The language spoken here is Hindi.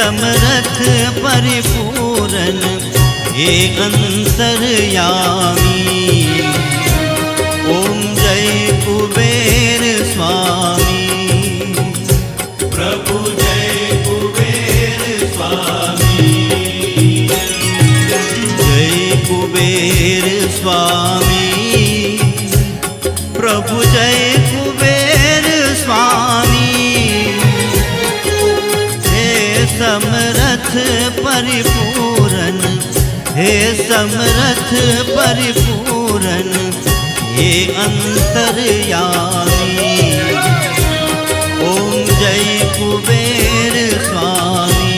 समरथ परिपूरन हे अंतर्यामी। ओम जय कुबेर स्वामी। प्रभु जय कुबेर स्वामी। जय कुबेर स्वामी। प्रभु जय कुबेर स्वामी। हे समरथ परिपूरन हे समरथ परिपूरन हे अंतर्यामी। ओम जय कुबेर स्वामी।